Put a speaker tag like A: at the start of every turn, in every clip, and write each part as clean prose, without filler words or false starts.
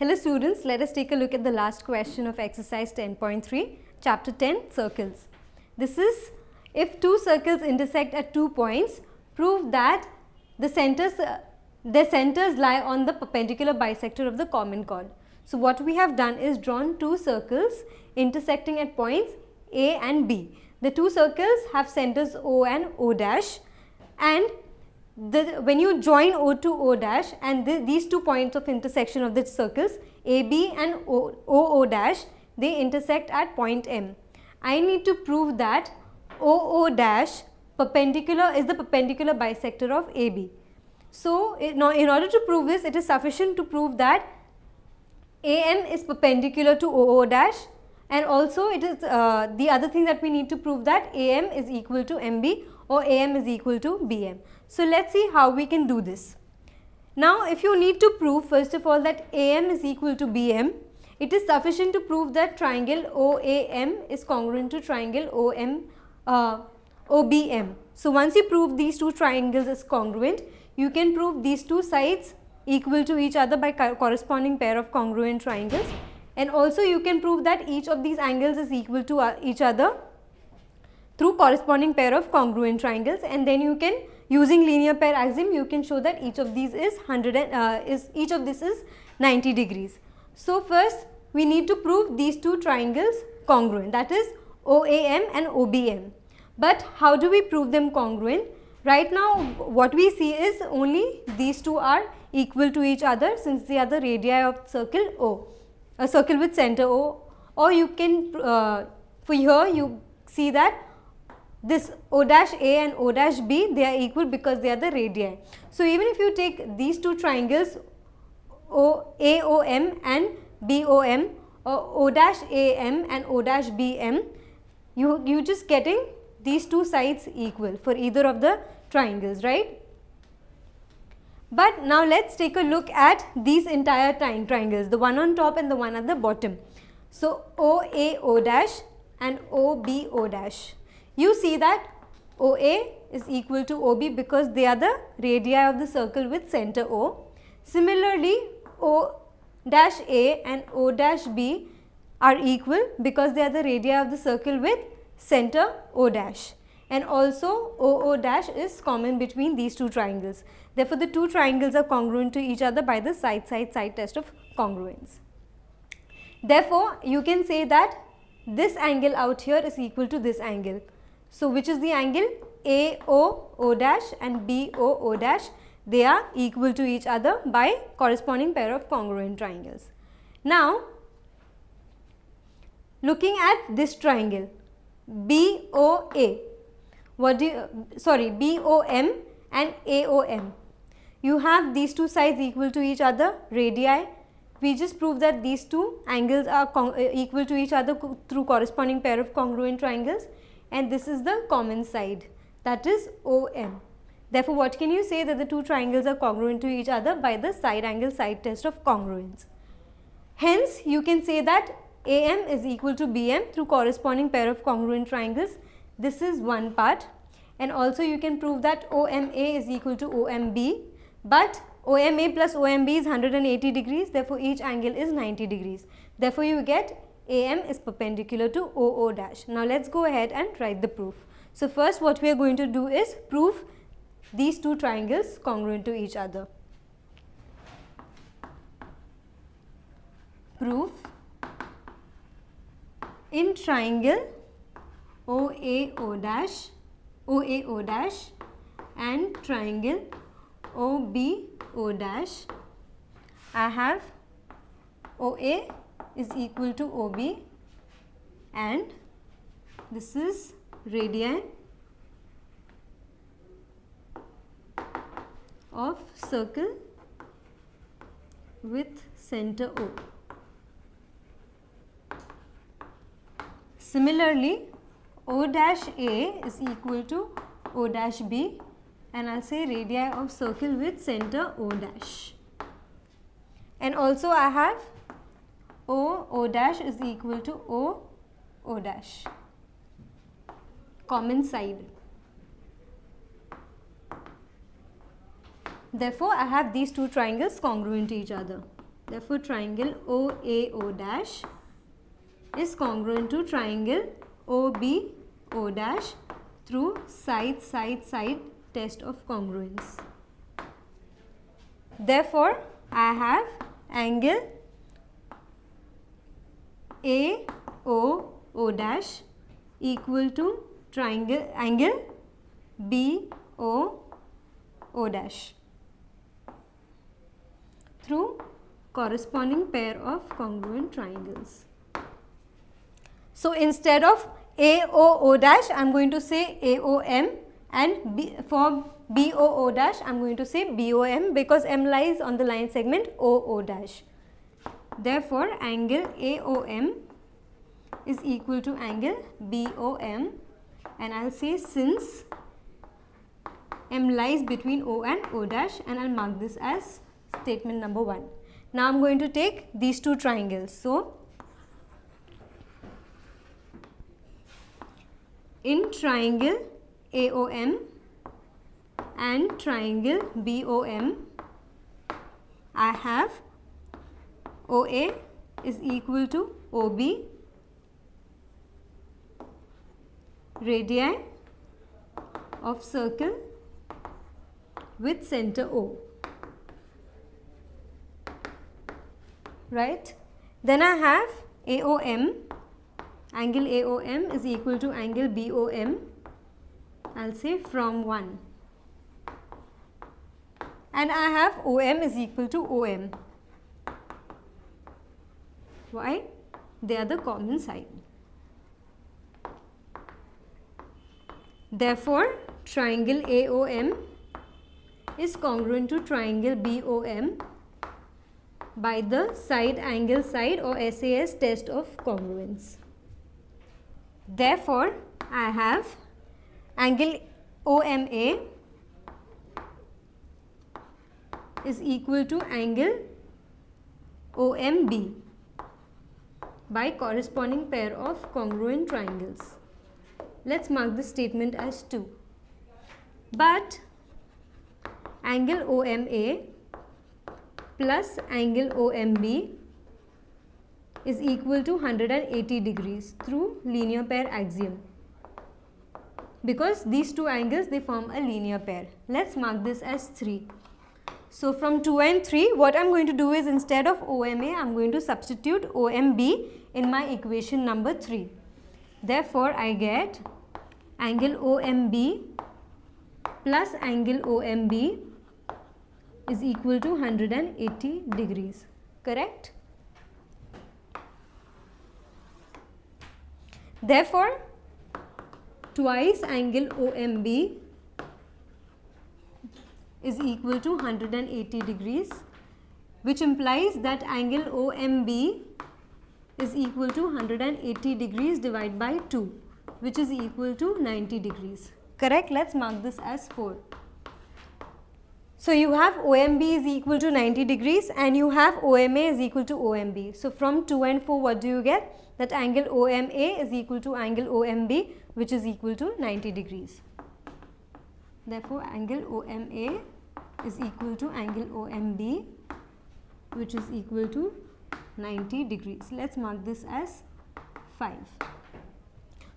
A: Hello students, let us take a look at the last question of exercise 10.3, chapter 10, circles. This is, if two circles intersect at 2 points, prove that their centers lie on the perpendicular bisector of the common chord. So what we have done is drawn two circles intersecting at points A and B. The two circles have centers O and O dash, and when you join O to O dash and these 2 points of intersection of the circles AB and OO dash, they intersect at point M. I need to prove that OO dash is the perpendicular bisector of AB. So, in order to prove this, it is sufficient to prove that AM is perpendicular to OO dash, and also it is the other thing that we need to prove that AM is equal to MB or AM is equal to BM. So, let us see how we can do this. Now, if you need to prove first of all that AM is equal to BM, it is sufficient to prove that triangle OAM is congruent to triangle OBM. So, once you prove these two triangles as congruent, you can prove these two sides equal to each other by corresponding pair of congruent triangles, and also you can prove that each of these angles is equal to each other through corresponding pair of congruent triangles, and then you can, using linear pair axiom, you can show that each of these is 90 degrees. So, first we need to prove these two triangles congruent, that is OAM and OBM. But how do we prove them congruent? Right now what we see is only these two are equal to each other, since they are the radii of circle O, a circle with center O, or you can, for here you see that this O dash A and O dash B, they are equal because they are the radii. So, even if you take these two triangles AOM and BOM, or O dash AM and O dash BM, you just getting these two sides equal for either of the triangles, right? But now let us take a look at these entire triangles, the one on top and the one at the bottom. So, OAO dash and OBO dash. You see that OA is equal to OB because they are the radii of the circle with center O. Similarly, O dash A and O dash B are equal because they are the radii of the circle with center O dash, and also OO dash is common between these two triangles. Therefore, the two triangles are congruent to each other by the side test of congruence. Therefore, you can say that this angle out here is equal to this angle. So, which is the angle? AOO dash and BOO dash, they are equal to each other by corresponding pair of congruent triangles. Now, looking at this triangle BOM and AOM, you have these two sides equal to each other, radii. We just proved that these two angles are equal to each other through corresponding pair of congruent triangles, and this is the common side, that is OM. Therefore, what can you say? That the two triangles are congruent to each other by the side angle side test of congruence. Hence, you can say that AM is equal to BM through corresponding pair of congruent triangles. This is one part, and also you can prove that OMA is equal to OMB, but OMA plus OMB is 180 degrees, therefore each angle is 90 degrees. Therefore, you get AM is perpendicular to OO dash. Now, let us go ahead and write the proof. So, first what we are going to do is prove these two triangles congruent to each other. Proof in triangle OAO dash and triangle OBO dash, I have OA is equal to OB, and this is radii of circle with center O. Similarly, O dash A is equal to O dash B, and I will say radii of circle with center O dash. And also I have O dash is equal to O dash, common side. Therefore, I have these two triangles congruent to each other. Therefore, triangle OAO dash is congruent to triangle OBO dash through side test of congruence. Therefore, I have angle AOO dash equal to angle BOO dash through corresponding pair of congruent triangles. So, instead of AOO dash, I am going to say AOM, and for BOO dash, I am going to say BOM, because M lies on the line segment OO dash. Therefore, angle AOM is equal to angle BOM, and I will say since M lies between O and O dash, and I will mark this as statement number 1. Now, I am going to take these two triangles. So, in triangle AOM and triangle BOM, I have OA is equal to OB, radii of circle with center O, right? Then I have AOM, angle AOM is equal to angle BOM, I will say from 1, and I have OM is equal to OM. Why? They are the common side. Therefore, triangle AOM is congruent to triangle BOM by the side angle side or SAS test of congruence. Therefore, I have angle OMA is equal to angle OMB by corresponding pair of congruent triangles. Let's mark this statement as 2. But angle OMA plus angle OMB is equal to 180 degrees through linear pair axiom, because these two angles, they form a linear pair. Let's mark this as 3. So, from 2 and 3, what I am going to do is, instead of OMA, I am going to substitute OMB in my equation number 3. Therefore, I get angle OMB plus angle OMB is equal to 180 degrees, correct? Therefore, twice angle OMB is equal to 180 degrees, which implies that angle OMB is equal to 180 degrees divided by 2, which is equal to 90 degrees. Correct? Let's mark this as 4. So, you have OMB is equal to 90 degrees and you have OMA is equal to OMB. So, from 2 and 4, what do you get? That angle OMA is equal to angle OMB, which is equal to 90 degrees. Therefore, angle OMA is equal to angle OMB, which is equal to 90 degrees. Let's mark this as 5.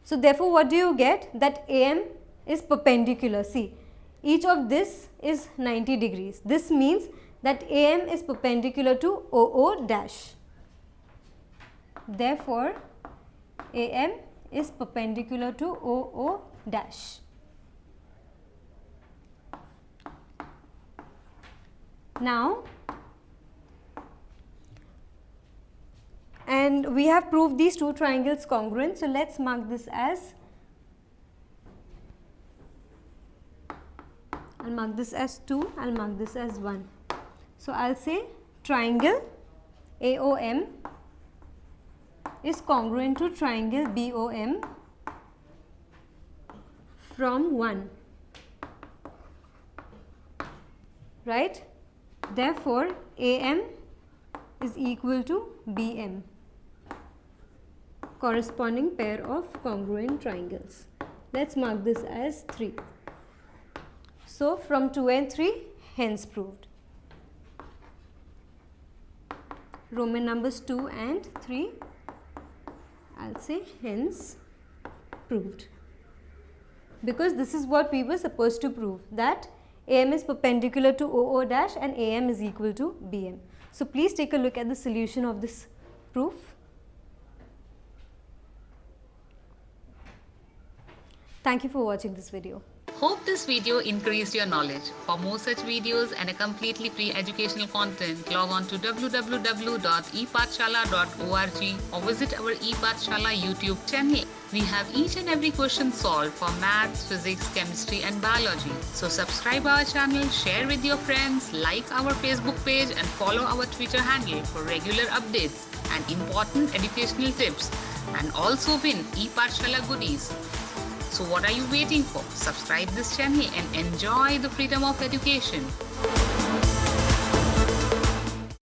A: So, therefore, what do you get? That AM is perpendicular. See, each of this is 90 degrees. This means that AM is perpendicular to OO dash. Therefore, AM is perpendicular to OO dash. Now, and we have proved these two triangles congruent. So, let's mark this as, I'll mark this as 2, I'll mark this as 1. So, I'll say triangle AOM is congruent to triangle BOM from 1, right? Therefore, AM is equal to BM, corresponding pair of congruent triangles. Let's mark this as 3. So, from 2 and 3, hence proved. Roman numbers 2 and 3. I'll say hence proved. Because this is what we were supposed to prove, that AM is perpendicular to OO dash and AM is equal to BM. So please take a look at the solution of this proof. Thank you for watching this video.
B: Hope this video increased your knowledge. For more such videos and a completely free educational content, log on to www.epathshala.org or visit our ePathshala YouTube channel. We have each and every question solved for maths, physics, chemistry and biology. So subscribe our channel, share with your friends, like our Facebook page and follow our Twitter handle for regular updates and important educational tips, and also win ePathshala goodies. So what are you waiting for? Subscribe this channel and enjoy the freedom of education.